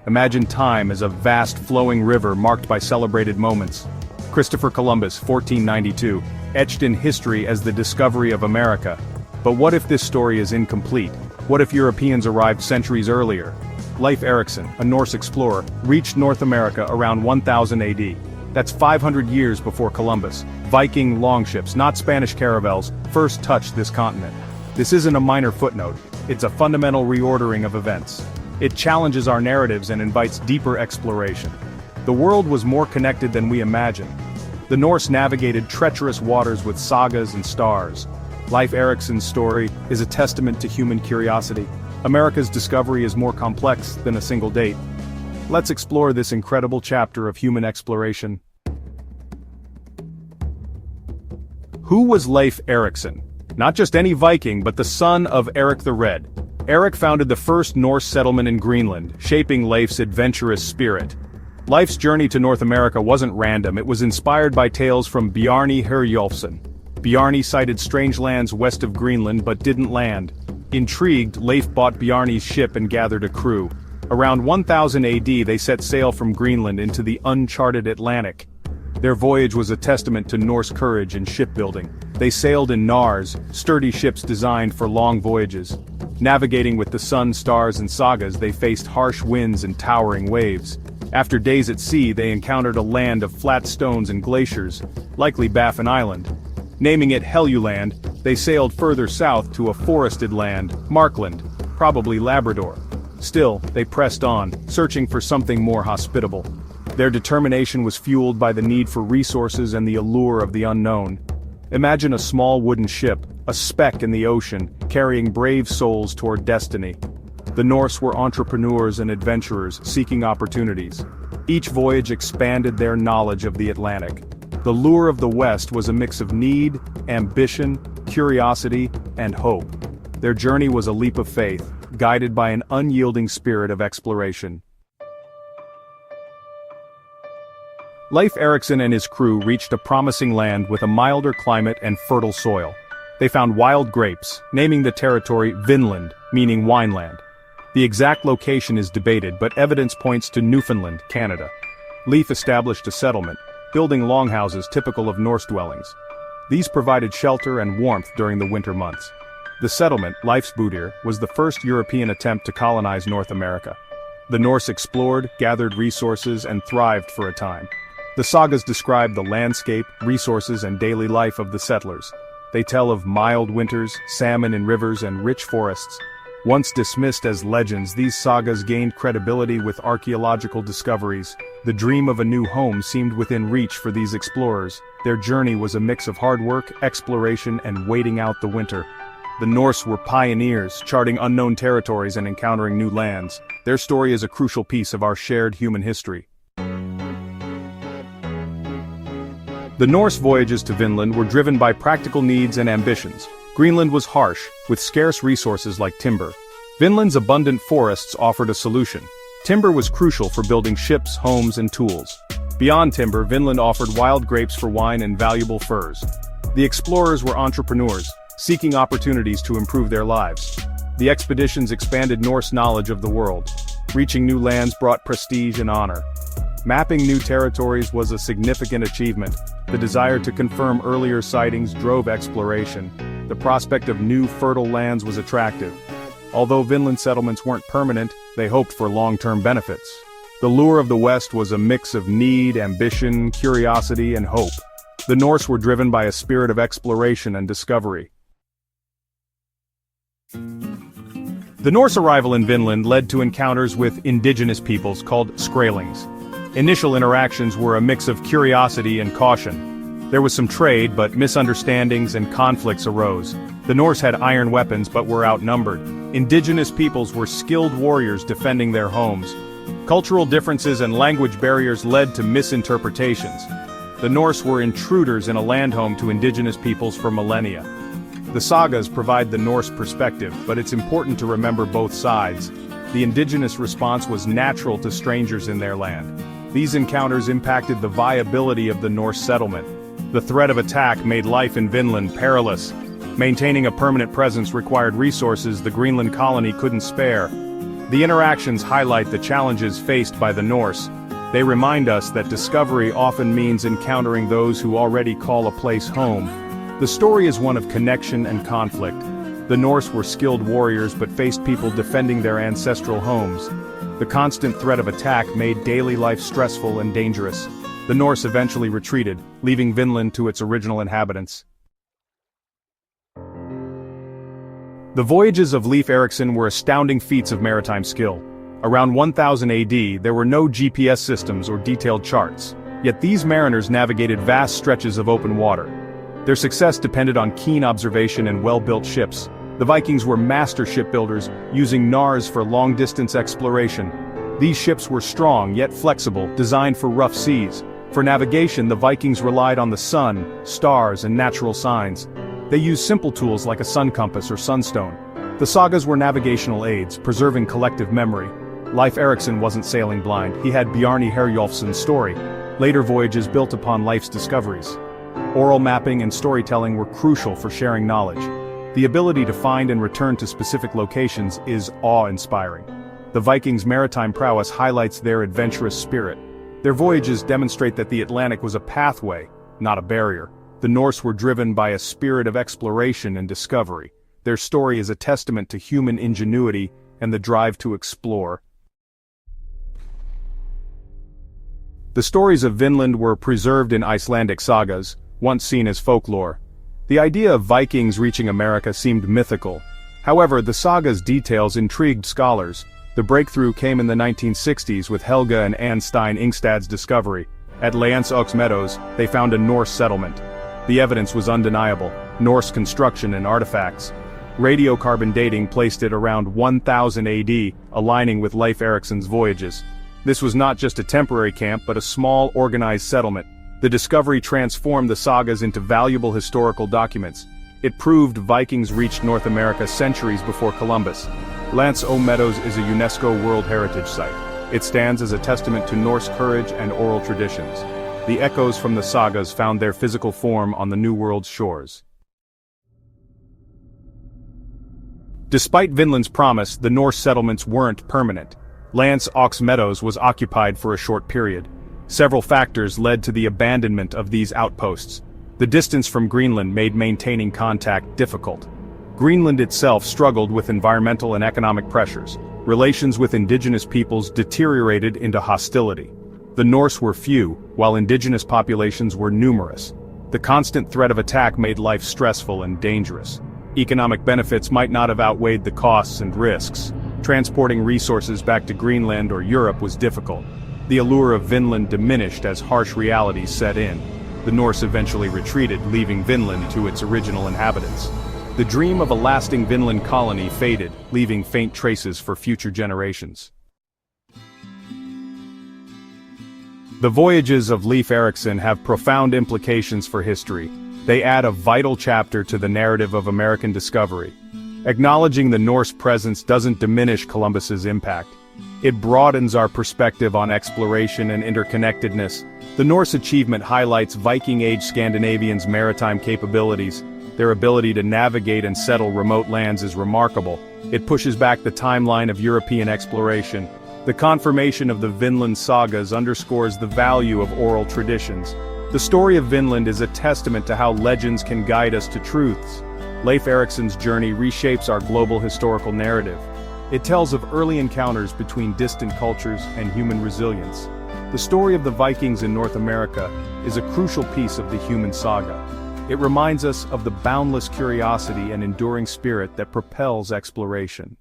Imagine time as a vast flowing river marked by celebrated moments. Christopher Columbus, 1492, etched in history as the discovery of America. But what if this story is incomplete? What if Europeans arrived centuries earlier? Leif Erikson, a Norse explorer, reached North America around 1000 AD. That's 500 years before Columbus. Viking longships, not Spanish caravels, first touched this continent. This isn't a minor footnote, it's a fundamental reordering of events. It challenges our narratives and invites deeper exploration. The world was more connected than we imagined. The Norse navigated treacherous waters with sagas and stars. Leif Erikson's story is a testament to human curiosity. America's discovery is more complex than a single date. Let's explore this incredible chapter of human exploration. Who was Leif Erikson? Not just any Viking, but the son of Eric the Red. Eric founded the first Norse settlement in Greenland, shaping Leif's adventurous spirit. Leif's journey to North America wasn't random, it was inspired by tales from Bjarni Herjolfsson. Bjarni sighted strange lands west of Greenland but didn't land. Intrigued, Leif bought Bjarni's ship and gathered a crew. Around 1000 AD they set sail from Greenland into the uncharted Atlantic. Their voyage was a testament to Norse courage and shipbuilding. They sailed in Nars, sturdy ships designed for long voyages. Navigating with the sun, stars and sagas, they faced harsh winds and towering waves. After days at sea they encountered a land of flat stones and glaciers, likely Baffin Island. Naming it Helluland, they sailed further south to a forested land, Markland, probably Labrador. Still, they pressed on, searching for something more hospitable. Their determination was fueled by the need for resources and the allure of the unknown. Imagine a small wooden ship, a speck in the ocean, carrying brave souls toward destiny. The Norse were entrepreneurs and adventurers seeking opportunities. Each voyage expanded their knowledge of the Atlantic. The lure of the West was a mix of need, ambition, curiosity, and hope. Their journey was a leap of faith, guided by an unyielding spirit of exploration. Leif Erikson and his crew reached a promising land with a milder climate and fertile soil. They found wild grapes, naming the territory Vinland, meaning wineland. The exact location is debated, but evidence points to Newfoundland, Canada. Leif established a settlement, building longhouses typical of Norse dwellings. These provided shelter and warmth during the winter months. The settlement, Leifsbudir, was the first European attempt to colonize North America. The Norse explored, gathered resources, and thrived for a time. The sagas describe the landscape, resources, and daily life of the settlers. They tell of mild winters, salmon in rivers, and rich forests. Once dismissed as legends, these sagas gained credibility with archaeological discoveries. The dream of a new home seemed within reach for these explorers. Their journey was a mix of hard work, exploration, and waiting out the winter. The Norse were pioneers, charting unknown territories and encountering new lands. Their story is a crucial piece of our shared human history. The Norse voyages to Vinland were driven by practical needs and ambitions. Greenland was harsh, with scarce resources like timber. Vinland's abundant forests offered a solution. Timber was crucial for building ships, homes, and tools. Beyond timber, Vinland offered wild grapes for wine and valuable furs. The explorers were entrepreneurs, seeking opportunities to improve their lives. The expeditions expanded Norse knowledge of the world. Reaching new lands brought prestige and honor. Mapping new territories was a significant achievement. The desire to confirm earlier sightings drove exploration. The prospect of new fertile lands was attractive. Although Vinland settlements weren't permanent, they hoped for long-term benefits. The lure of the West was a mix of need, ambition, curiosity, and hope. The Norse were driven by a spirit of exploration and discovery. The Norse arrival in Vinland led to encounters with indigenous peoples called Skrælings. Initial interactions were a mix of curiosity and caution. There was some trade, but misunderstandings and conflicts arose. The Norse had iron weapons but were outnumbered. Indigenous peoples were skilled warriors defending their homes. Cultural differences and language barriers led to misinterpretations. The Norse were intruders in a land home to indigenous peoples for millennia. The sagas provide the Norse perspective, but it's important to remember both sides. The indigenous response was natural to strangers in their land. These encounters impacted the viability of the Norse settlement. The threat of attack made life in Vinland perilous. Maintaining a permanent presence required resources the Greenland colony couldn't spare. The interactions highlight the challenges faced by the Norse. They remind us that discovery often means encountering those who already call a place home. The story is one of connection and conflict. The Norse were skilled warriors but faced people defending their ancestral homes. The constant threat of attack made daily life stressful and dangerous. The Norse eventually retreated, leaving Vinland to its original inhabitants. The voyages of Leif Erikson were astounding feats of maritime skill. Around 1000 AD, there were no GPS systems or detailed charts, yet these mariners navigated vast stretches of open water. Their success depended on keen observation and well-built ships. The Vikings were master shipbuilders, using Norse for long-distance exploration. These ships were strong yet flexible, designed for rough seas. For navigation, the Vikings relied on the sun, stars, and natural signs. They used simple tools like a sun compass or sunstone. The Sagas were navigational aids, preserving collective memory. Leif Erikson wasn't sailing blind, he had Bjarni Herjolfsson's story. Later voyages built upon Leif's discoveries. Oral mapping and storytelling were crucial for sharing knowledge. The ability to find and return to specific locations is awe-inspiring. The Vikings' maritime prowess highlights their adventurous spirit. Their voyages demonstrate that the Atlantic was a pathway, not a barrier. The Norse were driven by a spirit of exploration and discovery. Their story is a testament to human ingenuity and the drive to explore. The stories of Vinland were preserved in Icelandic sagas, once seen as folklore. The idea of Vikings reaching America seemed mythical. However, the saga's details intrigued scholars. The breakthrough came in the 1960s with Helga and Anne Stein Ingstad's discovery. At Leif Meadows, they found a Norse settlement. The evidence was undeniable: Norse construction and artifacts. Radiocarbon dating placed it around 1000 AD, aligning with Leif Erikson's voyages. This was not just a temporary camp but a small, organized settlement. The discovery transformed the sagas into valuable historical documents. It proved Vikings reached North America centuries before Columbus. Leif Meadows is a UNESCO World Heritage Site. It stands as a testament to Norse courage and oral traditions. The echoes from the sagas found their physical form on the New World's shores. Despite Vinland's promise, the Norse settlements weren't permanent. Leif Meadows was occupied for a short period. Several factors led to the abandonment of these outposts. The distance from Greenland made maintaining contact difficult. Greenland itself struggled with environmental and economic pressures. Relations with indigenous peoples deteriorated into hostility. The Norse were few, while indigenous populations were numerous. The constant threat of attack made life stressful and dangerous. Economic benefits might not have outweighed the costs and risks. Transporting resources back to Greenland or Europe was difficult. The allure of Vinland diminished as harsh realities set in. The Norse eventually retreated, leaving Vinland to its original inhabitants. The dream of a lasting Vinland colony faded, leaving faint traces for future generations. The voyages of Leif Erikson have profound implications for history. They add a vital chapter to the narrative of American discovery. Acknowledging the Norse presence doesn't diminish Columbus's impact. It broadens our perspective on exploration and interconnectedness. The Norse achievement highlights Viking-age Scandinavians' maritime capabilities. Their ability to navigate and settle remote lands is remarkable. It pushes back the timeline of European exploration. The confirmation of the Vinland sagas underscores the value of oral traditions. The story of Vinland is a testament to how legends can guide us to truths. Leif Erikson's journey reshapes our global historical narrative. It tells of early encounters between distant cultures and human resilience. The story of the Vikings in North America is a crucial piece of the human saga. It reminds us of the boundless curiosity and enduring spirit that propels exploration.